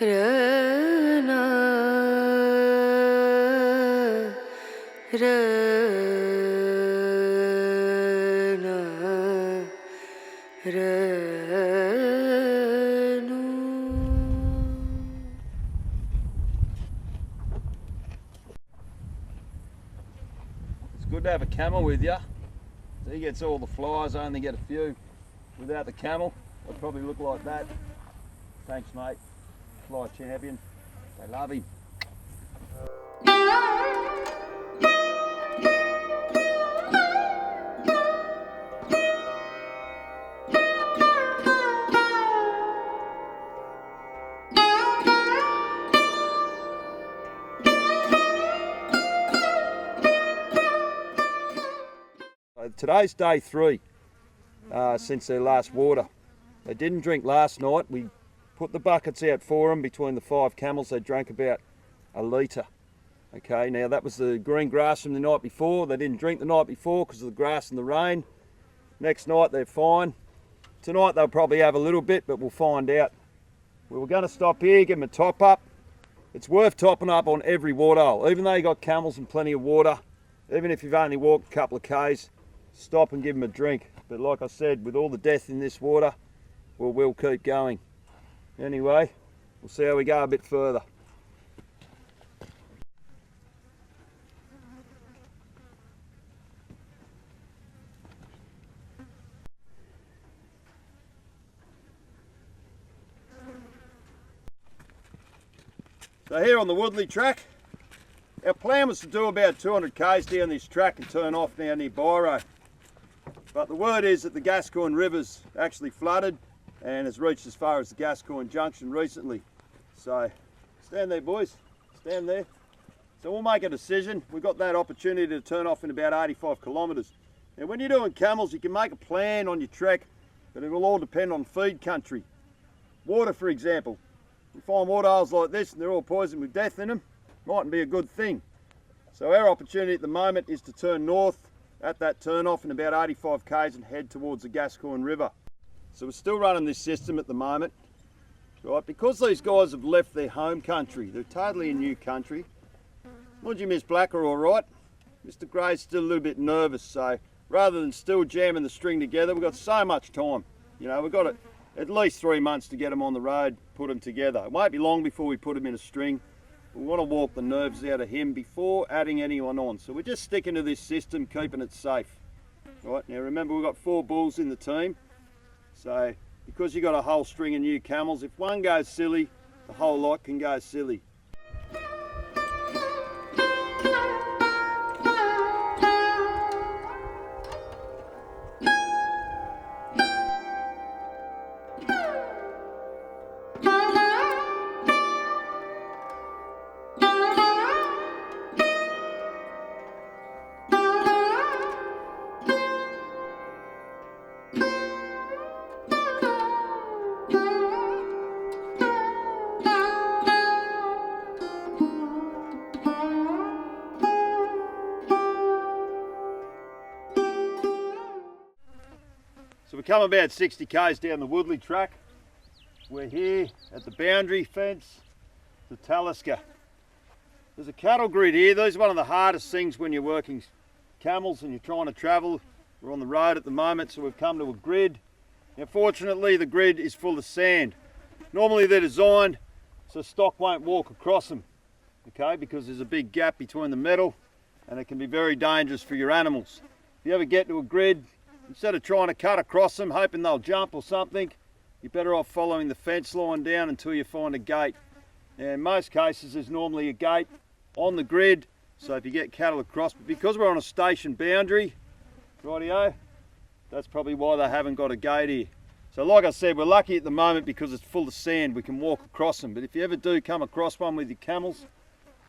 Rana, Rana, Ranu. It's good to have a camel with you. So he gets all the flies, I only get a few. Without the camel, I'd probably look like that. Thanks, mate. Fly champion. They love him. Today's day 3 since their last water. They didn't drink last night. We put the buckets out for them. Between the 5 camels, they drank about a litre. Okay, now that was the green grass from the night before. They didn't drink the night before because of the grass and the rain. Next night they're fine. Tonight they'll probably have a little bit, but we'll find out. We were going to stop here, give them a top up. It's worth topping up on every waterhole. Even though you got camels and plenty of water, even if you've only walked a couple of k's, stop and give them a drink. But like I said, with all the death in this water, we'll keep going. Anyway, we'll see how we go a bit further. So here on the Woodley track, our plan was to do about 200 k's down this track and turn off down near Biro. But the word is that the Gascoyne River's actually flooded and has reached as far as the Gascoyne Junction recently. So stand there, boys, stand there. So we'll make a decision. We've got that opportunity to turn off in about 85 kilometres. Now when you're doing camels, you can make a plan on your trek, but it will all depend on feed country. Water, for example. You find waterholes like this and they're all poisoned with death in them, mightn't be a good thing. So our opportunity at the moment is to turn north at that turn off in about 85 k's and head towards the Gascoyne River. So we're still running this system at the moment, right? Because these guys have left their home country, they're totally in new country. Mind you, Miss Black are all right. Mr. Grey's still a little bit nervous, so rather than still jamming the string together, we've got so much time. You know, we've got at least 3 months to get them on the road, put them together. It won't be long before we put them in a string. We want to walk the nerves out of him before adding anyone on. So we're just sticking to this system, keeping it safe. Right, now remember we've got 4 bulls in the team. So because you've got a whole string of new camels, if one goes silly, the whole lot can go silly. So we come about 60 k's down the Woodley track. We're here at the boundary fence to Talisker. There's a cattle grid here. These are one of the hardest things when you're working camels and you're trying to travel. We're on the road at the moment, so we've come to a grid. Now fortunately the grid is full of sand. Normally they're designed so stock won't walk across them, okay, because there's a big gap between the metal and it can be very dangerous for your animals. If you ever get to a grid, instead of trying to cut across them, hoping they'll jump or something, you're better off following the fence line down until you find a gate. Now, in most cases, there's normally a gate on the grid, so if you get cattle across, but because we're on a station boundary, rightio, that's probably why they haven't got a gate here. So like I said, we're lucky at the moment because it's full of sand, we can walk across them. But if you ever do come across one with your camels,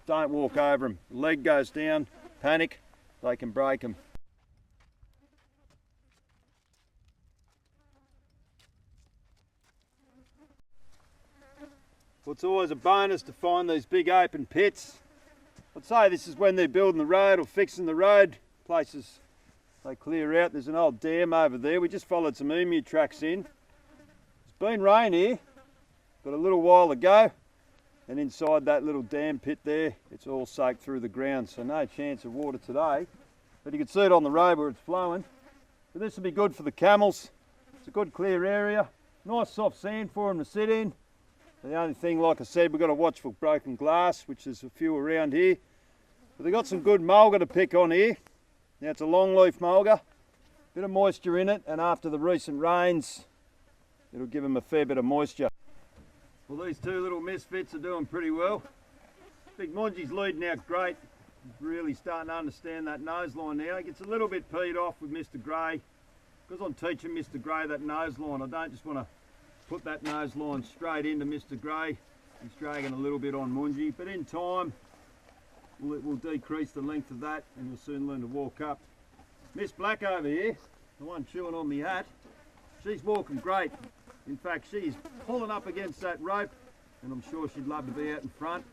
don't walk over them. The leg goes down, panic, they can break them. Well, it's always a bonus to find these big open pits. I'd say this is when they're building the road or fixing the road. Places they clear out. There's an old dam over there. We just followed some emu tracks in. It's been rain here, but a little while ago. and inside that little dam pit there, it's all soaked through the ground, so no chance of water today. But you can see it on the road where it's flowing. But this will be good for the camels. It's a good clear area, nice soft sand for them to sit in. The only thing, like I said, we've got to watch for broken glass, which there's a few around here. But they've got some good mulga to pick on here. Now it's a long leaf mulga, bit of moisture in it, and after the recent rains, it'll give them a fair bit of moisture. Well, these two little misfits are doing pretty well. Big Munji's leading out great. He's really starting to understand that nose line now. He gets a little bit peed off with Mr. Grey. Because I'm teaching Mr. Grey that nose line, I don't just want to put that nose line straight into Mr. Grey. He's dragging a little bit on Munji, but in time, we'll decrease the length of that and you'll soon learn to walk up. Miss Black over here, the one chewing on me hat, she's walking great. In fact, she's pulling up against that rope, and I'm sure she'd love to be out in front,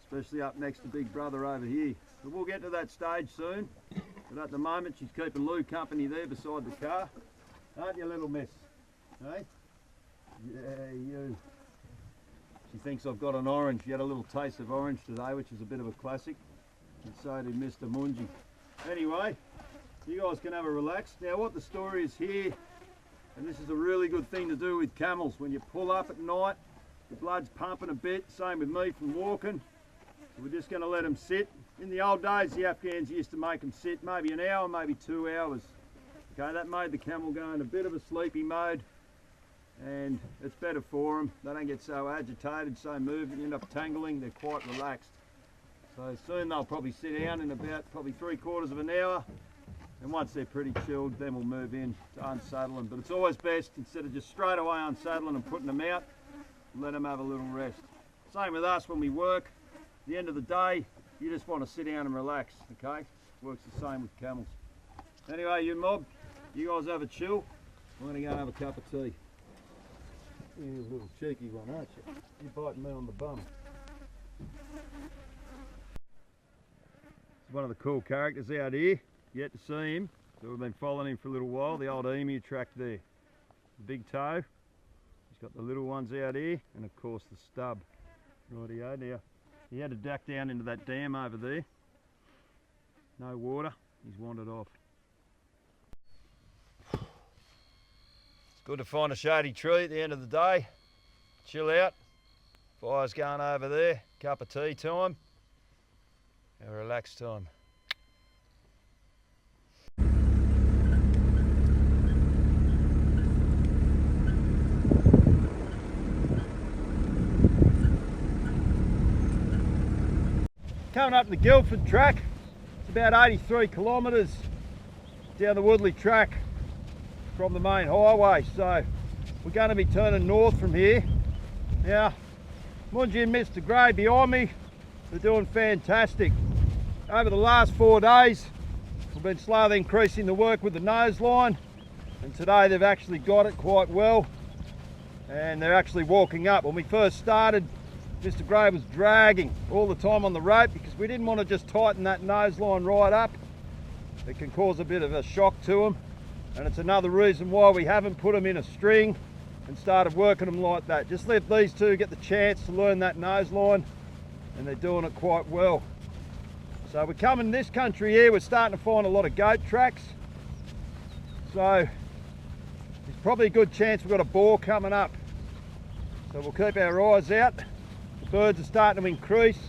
especially up next to Big Brother over here. So we'll get to that stage soon, but at the moment she's keeping Lou company there beside the car. Aren't you, little miss? Hey? Yeah, you. She thinks I've got an orange. She had a little taste of orange today, which is a bit of a classic, and so did Mr. Munji. Anyway, you guys can have a relax. Now what the story is here, and this is a really good thing to do with camels, when you pull up at night, the blood's pumping a bit, same with me from walking. So we're just going to let them sit. In the old days, the Afghans used to make them sit maybe an hour, maybe 2 hours. Okay, that made the camel go in a bit of a sleepy mode, and it's better for them. They don't get so agitated, so moved, and end up tangling. They're quite relaxed. So soon they'll probably sit down in about probably 3/4 of an hour, and once they're pretty chilled, then we'll move in to unsaddle them. But it's always best, instead of just straight away unsaddling and putting them out, let them have a little rest. Same with us when we work. At the end of the day, you just want to sit down and relax, okay? Works the same with camels. Anyway, you mob, you guys have a chill. I'm going to go and have a cup of tea. You're a little cheeky one, aren't you? You're biting me on the bum. It's one of the cool characters out here. Yet to see him. So we've been following him for a little while. The old emu track there. The big toe. He's got the little ones out here, and of course the stub. Rightio. Now, he had to duck down into that dam over there. No water. He's wandered off. It's good to find a shady tree at the end of the day. Chill out. Fire's going over there. Cup of tea time. Have a relaxed time. Coming up the Guildford track, it's about 83 kilometres down the Woodley track from the main highway, so we're going to be turning north from here. Now, Munji and Mr. Grey behind me, they're doing fantastic. Over the last 4 days, we've been slowly increasing the work with the nose line, and today they've actually got it quite well, and they're actually walking up. When we first started, Mr. Grey was dragging all the time on the rope because we didn't want to just tighten that nose line right up. It can cause a bit of a shock to them, and it's another reason why we haven't put them in a string and started working them like that. Just let these two get the chance to learn that nose line, and they're doing it quite well. So we're coming this country here, we're starting to find a lot of goat tracks. So there's probably a good chance we've got a boar coming up. So we'll keep our eyes out. The birds are starting to increase.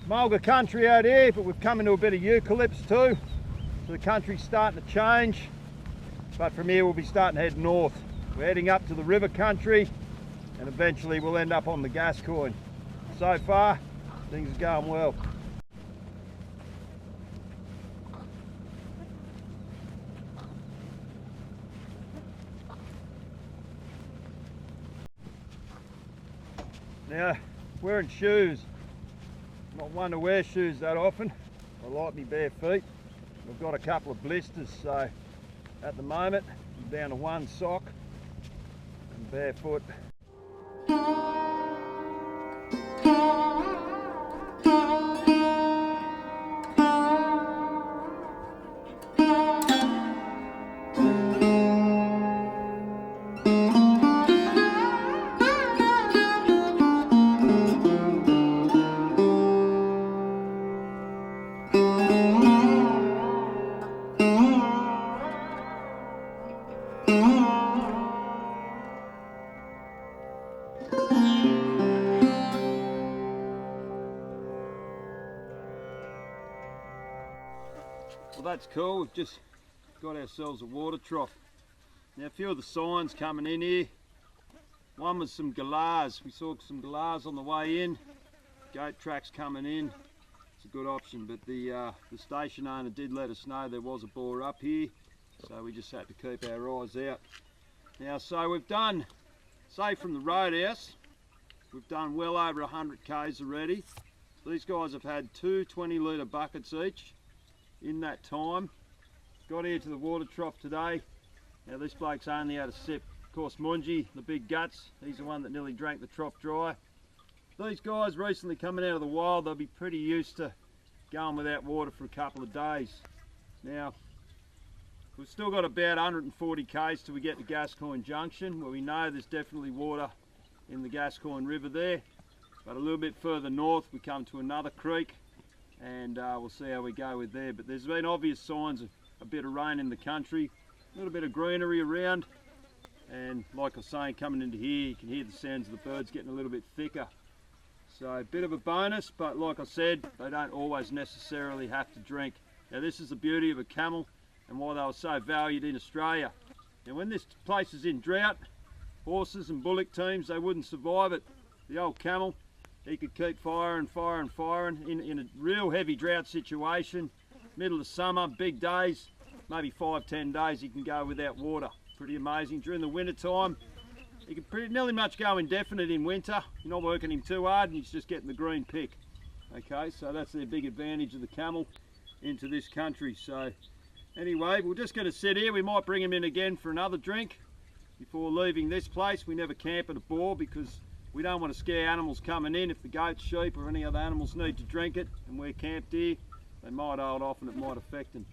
Mulga country out here, but we've come into a bit of eucalypts too. So the country's starting to change. But from here we'll be starting to head north. We're heading up to the river country, and eventually we'll end up on the Gascoyne. So far, things are going well. Now, wearing shoes. Not one to wear shoes that often. I like me bare feet. I've got a couple of blisters, so at the moment I'm down to one sock and barefoot. Well, that's cool. We've just got ourselves a water trough. Now, a few of the signs coming in here. One was some galahs. We saw some galahs on the way in. Goat tracks coming in. It's a good option, but the station owner did let us know there was a boar up here, so we just had to keep our eyes out. Now, so we've done, say from the roadhouse, we've done well over 100 k's already. These guys have had two 20-litre buckets each in that time. Got here to the water trough today. Now this bloke's only had a sip. Of course, Mungie, the big guts, he's the one that nearly drank the trough dry. These guys recently coming out of the wild, they'll be pretty used to going without water for a couple of days. Now, we've still got about 140 k's till we get to Gascoyne Junction, where we know there's definitely water in the Gascoyne River there. But a little bit further north, we come to another creek, and we'll see how we go with there. But there's been obvious signs of a bit of rain in the country, a little bit of greenery around, and like I was saying, coming into here, you can hear the sounds of the birds getting a little bit thicker. So a bit of a bonus, but like I said, they don't always necessarily have to drink. Now this is the beauty of a camel and why they were so valued in Australia. Now when this place is in drought, horses and bullock teams, they wouldn't survive it. The old camel, he could keep firing in a real heavy drought situation. Middle of summer, big days, maybe 5-10 days he can go without water. Pretty amazing. During the winter time, he can pretty nearly much go indefinite in winter. You're not working him too hard and he's just getting the green pick. Okay, so that's the big advantage of the camel into this country. So anyway, we're just going to sit here. We might bring him in again for another drink before leaving this place. We never camp at a bore because we don't want to scare animals coming in. If the goats, sheep or any other animals need to drink it and we're camped here, they might hold off and it might affect them.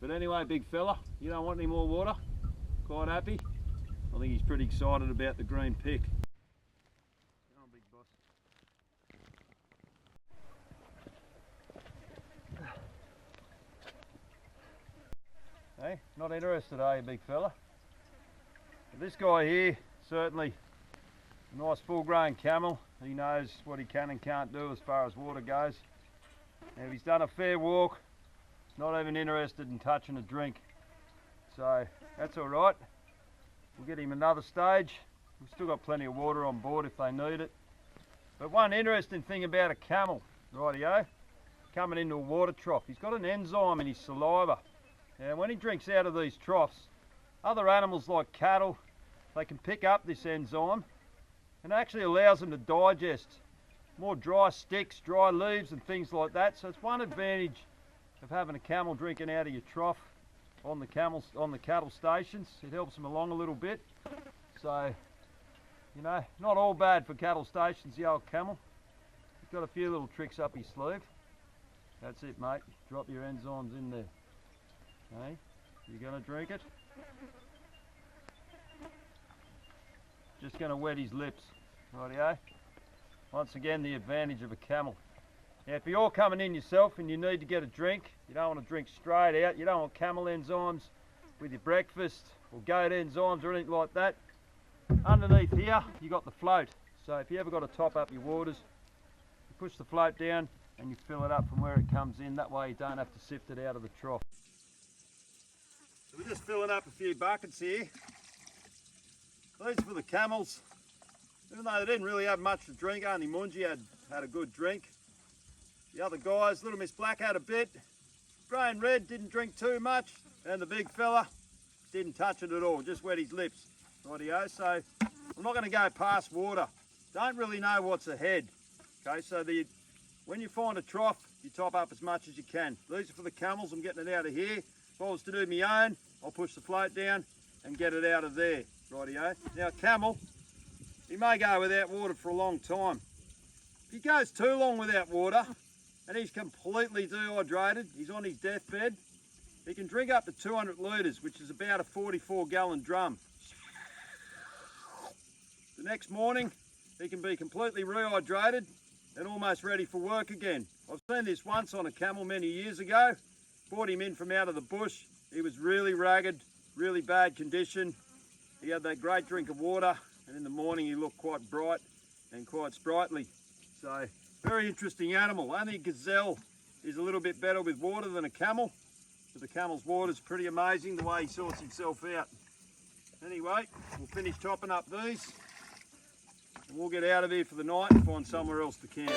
But anyway, big fella, you don't want any more water? Quite happy? I think he's pretty excited about the green pick. Come on, big boss. Hey, not interested, are you, big fella? But this guy here, certainly a nice full-grown camel. He knows what he can and can't do as far as water goes. Now, he's done a fair walk, not even interested in touching a drink. So that's all right. We'll get him another stage. We've still got plenty of water on board if they need it. But one interesting thing about a camel, rightio, coming into a water trough, he's got an enzyme in his saliva. And when he drinks out of these troughs, other animals like cattle, they can pick up this enzyme and it actually allows them to digest more dry sticks, dry leaves and things like that. So it's one advantage of having a camel drinking out of your trough on the cattle stations. It helps them along a little bit. So, you know, not all bad for cattle stations, the old camel. He's got a few little tricks up his sleeve. That's it, mate. Drop your enzymes in there. Hey, you gonna drink it? Just gonna wet his lips, rightio. Once again, the advantage of a camel. Now, if you're coming in yourself and you need to get a drink, you don't want to drink straight out, you don't want camel enzymes with your breakfast or goat enzymes or anything like that. Underneath here, you got the float. So if you ever got to top up your waters, you push the float down and you fill it up from where it comes in. That way you don't have to sift it out of the trough. So we're just filling up a few buckets here. These for the camels. Even though they didn't really have much to drink, only Mungie had a good drink. The other guys, Little Miss Black had a bit. Grey and Red didn't drink too much. And the big fella didn't touch it at all, just wet his lips. Rightio, so I'm not going to go past water. Don't really know what's ahead. Okay, so when you find a trough, you top up as much as you can. These are for the camels, I'm getting it out of here. If I was to do my own, I'll push the float down and get it out of there. Rightio. Now camel, he may go without water for a long time. If he goes too long without water, and he's completely dehydrated, he's on his deathbed, he can drink up to 200 litres, which is about a 44-gallon drum. The next morning, he can be completely rehydrated and almost ready for work again. I've seen this once on a camel many years ago. Brought him in from out of the bush. He was really ragged, really bad condition. He had that great drink of water, and in the morning he looked quite bright and quite sprightly. So very interesting animal. Only a gazelle is a little bit better with water than a camel, but the camel's water is pretty amazing the way he sorts himself out. Anyway, we'll finish topping up these and we'll get out of here for the night and find somewhere else to camp.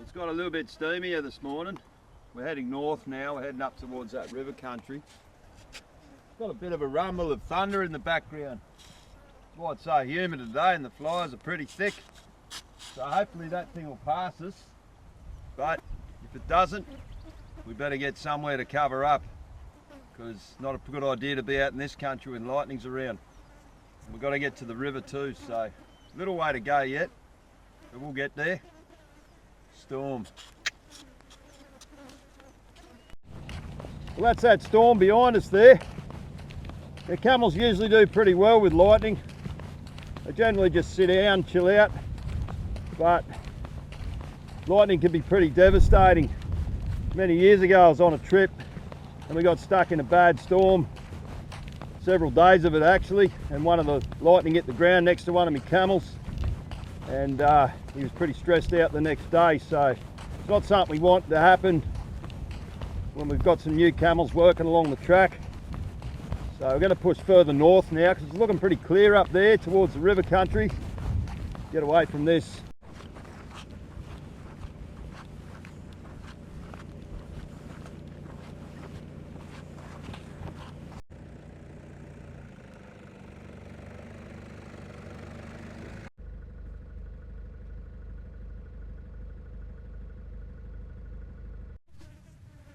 It's got a little bit steamier this morning. We're heading north now, we're heading up towards that river country. It's got a bit of a rumble of thunder in the background. That's why it's so humid today and the flies are pretty thick. So hopefully that thing will pass us. But if it doesn't, we better get somewhere to cover up, because it's not a good idea to be out in this country when lightning's around. And we've got to get to the river too, so a little way to go yet, but we'll get there. Storm. Well, that's that storm behind us there. The camels usually do pretty well with lightning. They generally just sit down, chill out, but lightning can be pretty devastating. Many years ago I was on a trip and we got stuck in a bad storm, several days of it actually, and one of the lightning hit the ground next to one of my camels, and he was pretty stressed out the next day. So it's not something we want to happen when we've got some new camels working along the track. So we're going to push further north now because it's looking pretty clear up there towards the river country. Get away from this.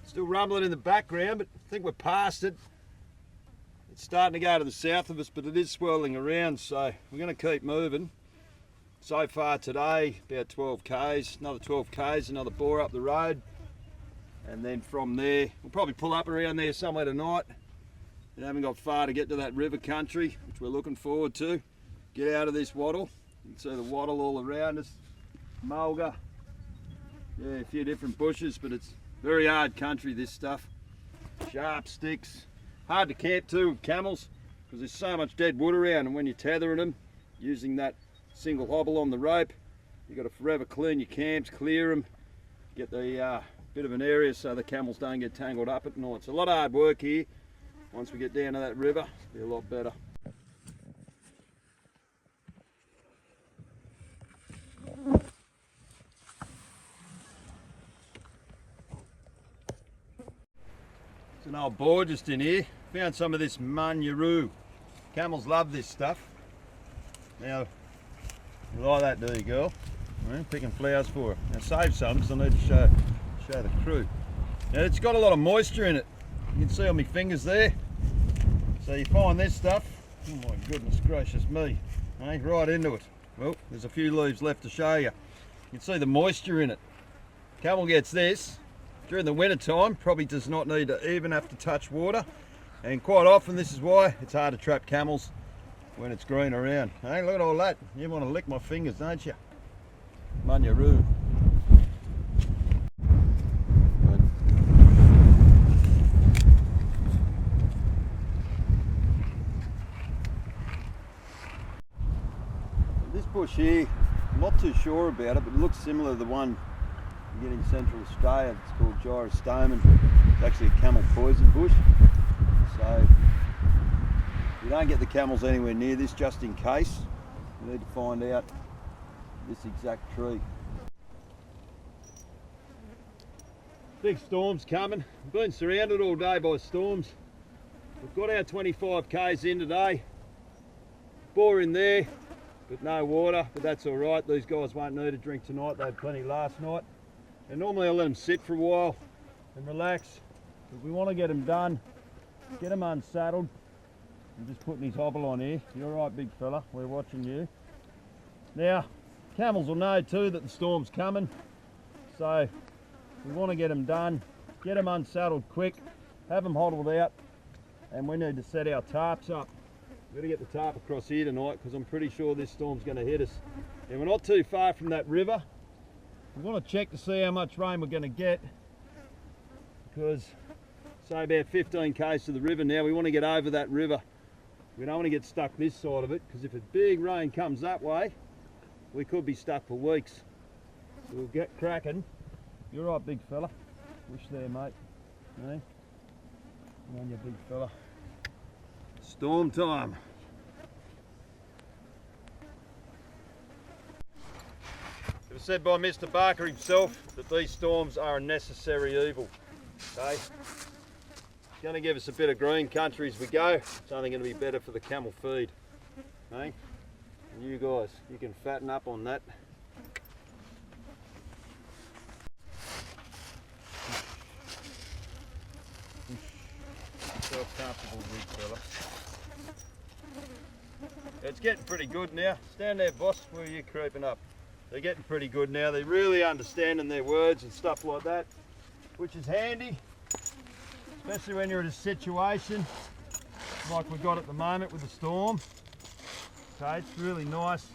Still rumbling in the background, but I think we're past it. It's starting to go to the south of us, but it is swirling around, so we're going to keep moving. So far today, about 12 k's, another 12 k's, another bore up the road, and then from there, we'll probably pull up around there somewhere tonight. We haven't got far to get to that river country, which we're looking forward to. Get out of this wattle. You can see the wattle all around us. Mulga. Yeah, a few different bushes, but it's very hard country, this stuff. Sharp sticks. Hard to camp too with camels because there's so much dead wood around, and when you're tethering them using that single hobble on the rope, you've got to forever clean your camps, clear them, get the bit of an area so the camels don't get tangled up at night. It's a lot of hard work here. Once we get down to that river, it'll be a lot better. It's an old boar just in here. Found some of this manuroo. Camels love this stuff. Now, you like that, do you, girl? Right, picking flowers for her. Now save some because I need to show the crew. Now it's got a lot of moisture in it. You can see on my fingers there. So you find this stuff, oh my goodness gracious me, right into it. Well, there's a few leaves left to show you. You can see the moisture in it. Camel gets this during the winter time, probably does not need to even have to touch water, and quite often this is why it's hard to trap camels when it's green around. Hey, look at all that. You want to lick my fingers, don't you? Manuroo. This bush here, I'm not too sure about it, but it looks similar to the one you get in Central Australia. It's called gyrostomon. It's actually a camel poison bush. So you don't get the camels anywhere near this, just in case. You need to find out this exact tree. Big storms coming. We've been surrounded all day by storms. We've got our 25 k's in today. Bore in there, but no water, but that's all right. These guys won't need a drink tonight. They had plenty last night. And normally I let them sit for a while and relax, but we want to get them done get him unsaddled. I'm just putting his hobble on here. You're right, big fella, we're watching you. Now, camels will know too that the storm's coming, so we want to get them done, get them unsaddled quick, have them hobbled out, and we need to set our tarps up. We've got to get the tarp across here tonight because I'm pretty sure this storm's going to hit us. And we're not too far from that river. We want to check to see how much rain we're going to get, because say about 15 k's to the river now, we want to get over that river. We don't want to get stuck this side of it, because if a big rain comes that way, we could be stuck for weeks. So we'll get cracking. You're right, big fella. Wish there, mate. Hey? Come on, you big fella. Storm time. It was said by Mr. Barker himself that these storms are a necessary evil. Okay? It's going to give us a bit of green country as we go. It's only going to be better for the camel feed. Okay? And you guys, you can fatten up on that. Yourself comfortable, big fella. It's getting pretty good now. Stand there, boss. Where are you creeping up? They're getting pretty good now. They're really understanding their words and stuff like that, which is handy, especially when you're in a situation like we've got at the moment with the storm. Okay, it's really nice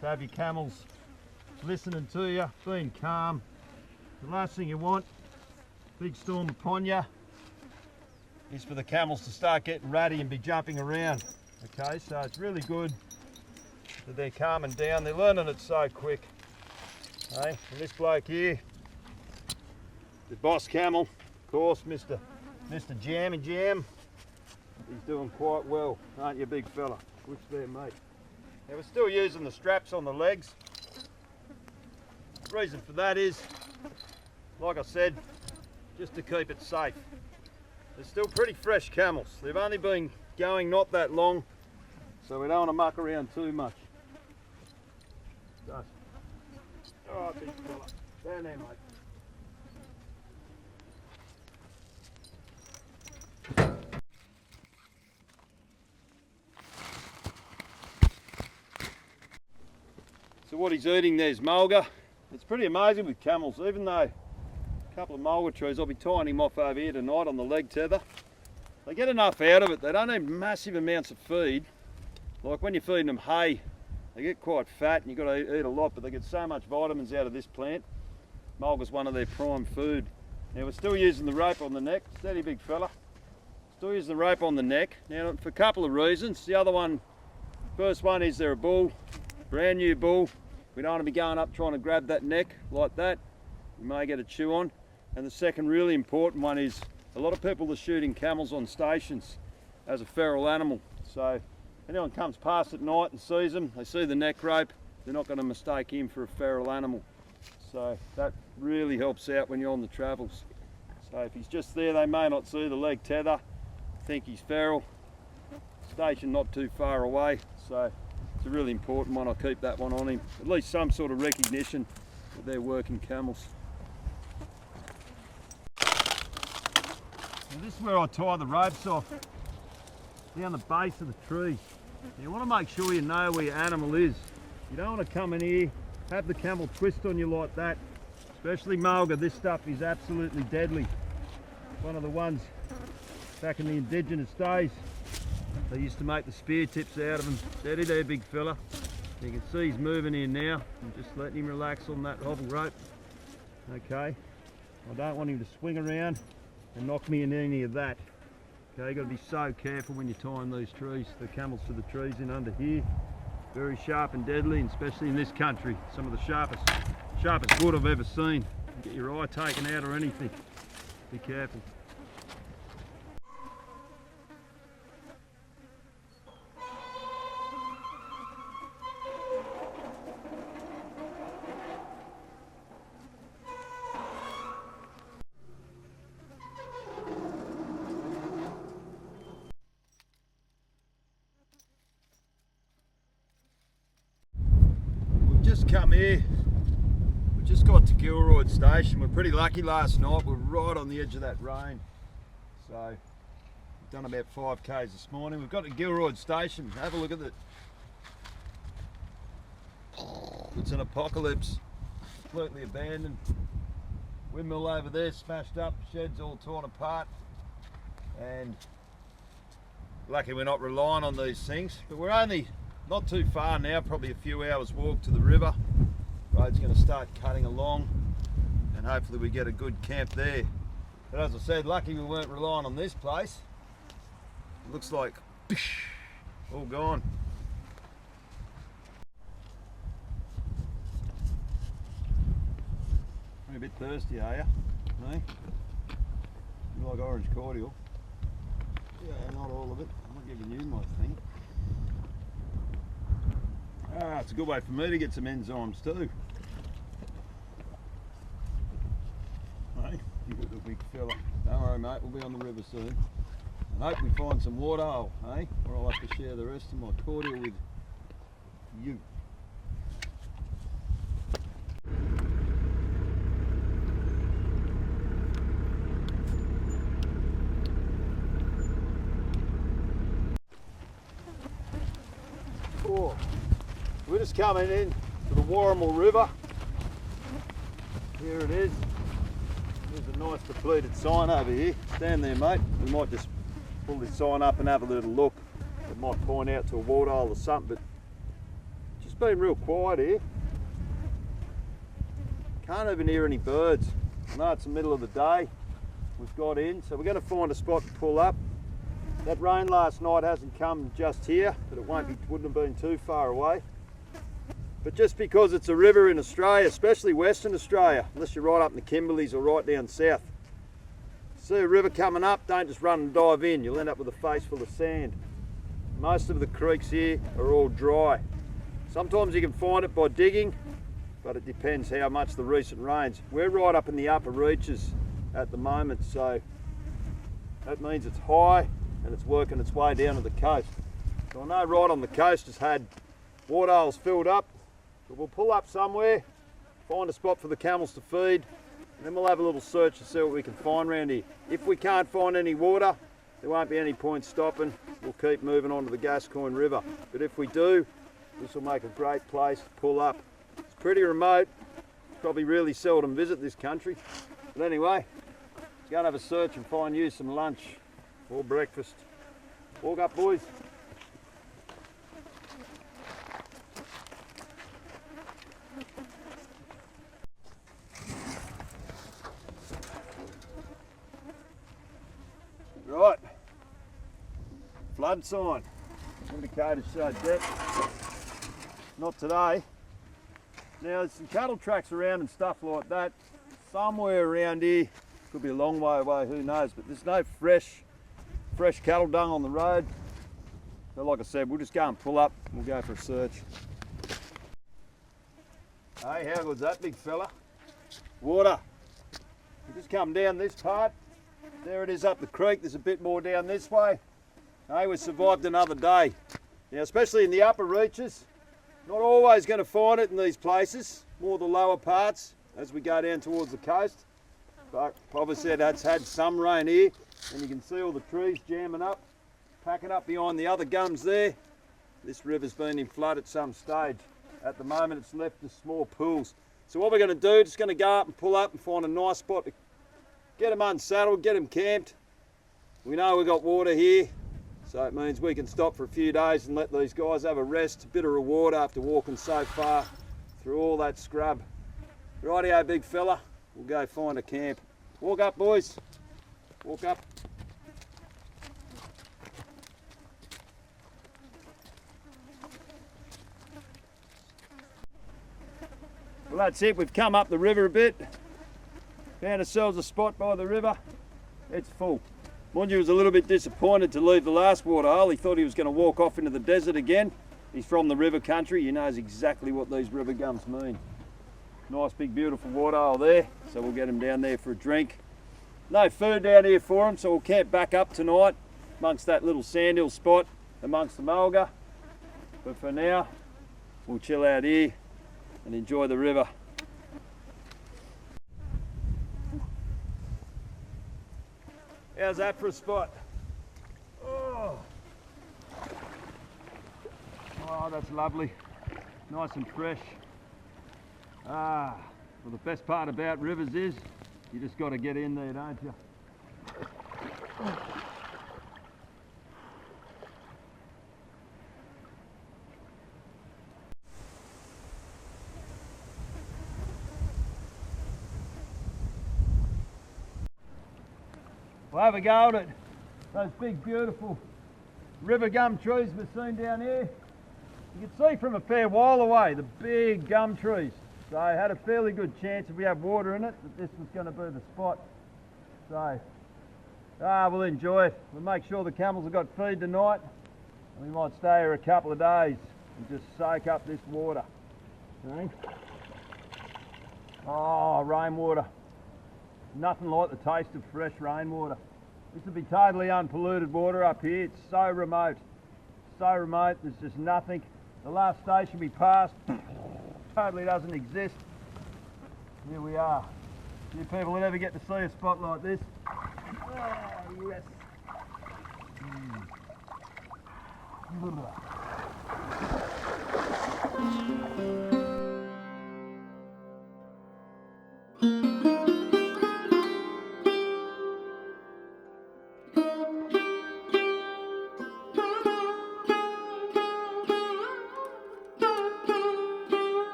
to have your camels listening to you, being calm. The last thing you want, big storm upon you, is for the camels to start getting ratty and be jumping around. Okay, so it's really good that they're calming down. They're learning it so quick. Okay, and this bloke here, the boss camel, of course, Mr. Jammy Jam, he's doing quite well, aren't you, big fella? Which there, mate. Now we're still using the straps on the legs. The reason for that is, like I said, just to keep it safe. They're still pretty fresh camels. They've only been going not that long, so we don't want to muck around too much. So, all right, big fella, down there, mate. So what he's eating there is mulga. It's pretty amazing with camels, even though a couple of mulga trees, I'll be tying him off over here tonight on the leg tether. They get enough out of it. They don't need massive amounts of feed. Like when you're feeding them hay, they get quite fat and you've got to eat a lot, but they get so much vitamins out of this plant. Mulga's one of their prime food. Now we're still using the rope on the neck. Steady, big fella. Still using the rope on the neck. Now for a couple of reasons. The other one, first one is they're a bull, brand new bull. We don't want to be going up trying to grab that neck like that. You may get a chew on. And the second really important one is a lot of people are shooting camels on stations as a feral animal. So if anyone comes past at night and sees them, they see the neck rope, they're not going to mistake him for a feral animal. So that really helps out when you're on the travels. So if he's just there, they may not see the leg tether, think he's feral. Station not too far away, so it's a really important one. I'll keep that one on him. At least some sort of recognition that they're working camels. Now this is where I tie the ropes off, down the base of the tree. Now you want to make sure you know where your animal is. You don't want to come in here, have the camel twist on you like that. Especially mulga, this stuff is absolutely deadly. One of the ones back in the indigenous days, they used to make the spear tips out of them. Steady there, big fella. You can see he's moving in now. I'm just letting him relax on that hobble rope. Okay, I don't want him to swing around and knock me in any of that. Okay, you've got to be so careful when you're tying these trees, the camels to the trees in under here. Very sharp and deadly, and especially in this country, some of the sharpest wood I've ever seen. You get your eye taken out or anything. Be careful. Come here, we just got to Gilroyd Station. We're pretty lucky last night, we're right on the edge of that rain, so done about 5k's this morning. We've got to Gilroyd Station. Have a look at it. It's an apocalypse. Completely abandoned. Windmill over there smashed up, sheds all torn apart. And lucky we're not relying on these things. But we're only not too far now, probably a few hours walk to the river. Road's going to start cutting along and hopefully we get a good camp there. But as I said, lucky we weren't relying on this place. It looks like all gone. You're a bit thirsty, are you? No? You like orange cordial? Yeah, not all of it. I'm not giving you my thing. Ah, it's a good way for me to get some enzymes too. Hey, you got the big fella. Don't worry, mate, we'll be on the river soon. And hope we find some waterhole, hey? Or I'll have to share the rest of my cordial with you. Oh, we're just coming in to the Wooramel River. Here it is. There's a nice depleted sign over here. Stand there, mate. We might just pull this sign up and have a little look. It might point out to a waterhole or something, but it's just been real quiet here. Can't even hear any birds. I know it's the middle of the day. We've got in, so we're going to find a spot to pull up. That rain last night hasn't come just here, but it wouldn't have been too far away. But just because it's a river in Australia, especially Western Australia, unless you're right up in the Kimberleys or right down south, see a river coming up, don't just run and dive in. You'll end up with a face full of sand. Most of the creeks here are all dry. Sometimes you can find it by digging, but it depends how much the recent rains. We're right up in the upper reaches at the moment, so that means it's high and it's working its way down to the coast. So I know right on the coast has had waterholes filled up, but we'll pull up somewhere, find a spot for the camels to feed, and then we'll have a little search to see what we can find around here. If we can't find any water, there won't be any point stopping. We'll keep moving on to the Gascoyne River. But if we do, this will make a great place to pull up. It's pretty remote. Probably really seldom visit this country. But anyway, let's go and have a search and find you some lunch or breakfast. Walk up, boys. Right, flood sign, indicator show depth. Not today. Now there's some cattle tracks around and stuff like that. Somewhere around here, could be a long way away, who knows, but there's no fresh cattle dung on the road. So like I said, we'll just go and pull up, we'll go for a search. Hey, how good's that, big fella? Water. We just come down this part. There it is up the creek. There's a bit more down this way. Hey, we survived another day. Now, especially in the upper reaches, not always going to find it in these places, more the lower parts as we go down towards the coast. But obviously that's had some rain here, and you can see all the trees jamming up, packing up behind the other gums there. This river's been in flood at some stage. At the moment it's left as small pools. So what we're going to do, just going to go up and pull up and find a nice spot to get them unsaddled, get them camped. We know we've got water here, so it means we can stop for a few days and let these guys have a rest, a bit of reward after walking so far through all that scrub. Rightio, big fella, we'll go find a camp. Walk up, boys. Walk up. Well, that's it. We've come up the river a bit. Found ourselves a spot by the river. It's full. Mind you, was a little bit disappointed to leave the last waterhole. He thought he was going to walk off into the desert again. He's from the river country. He knows exactly what these river gums mean. Nice big beautiful waterhole there. So we'll get him down there for a drink. No food down here for him, so we'll camp back up tonight amongst that little sandhill spot amongst the mulga. But for now, we'll chill out here and enjoy the river. How's that for a spot? Oh, that's lovely. Nice and fresh. Well, the best part about rivers is you just got to get in there, don't you? We'll have a go at those big, beautiful river gum trees we've seen down here. You can see from a fair while away the big gum trees. So I had a fairly good chance if we have water in it that this was going to be the spot. So we'll enjoy it. We'll make sure the camels have got feed tonight, and we might stay here a couple of days and just soak up this water. Okay? Oh, rainwater. Nothing like the taste of fresh rainwater. This would be totally unpolluted water up here. It's so remote. So remote, there's just nothing. The last station we passed totally doesn't exist. Here we are. You people would never get to see a spot like this. Oh, yes.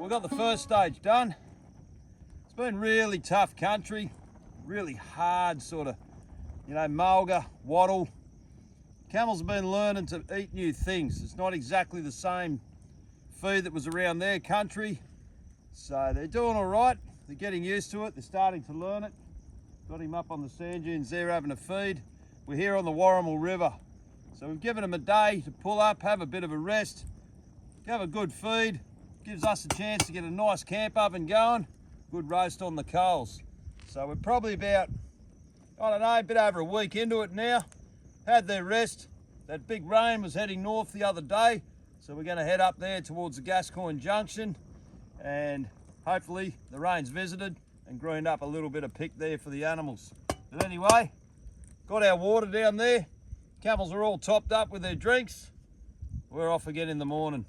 We've got the first stage done. It's been really tough country, really hard sort of, mulga, wattle. Camels have been learning to eat new things. It's not exactly the same feed that was around their country. So they're doing all right. They're getting used to it. They're starting to learn it. Got him up on the sand dunes there having a feed. We're here on the Wooramel River. So we've given them a day to pull up, have a bit of a rest, have a good feed. Gives us a chance to get a nice camp oven going, good roast on the coals. So we're probably about, a bit over a week into it now. Had their rest. That big rain was heading north the other day, so we're going to head up there towards the Gascoyne Junction, and hopefully the rain's visited and greened up a little bit of pick there for the animals. But anyway, got our water down there. Camels are all topped up with their drinks. We're off again in the morning.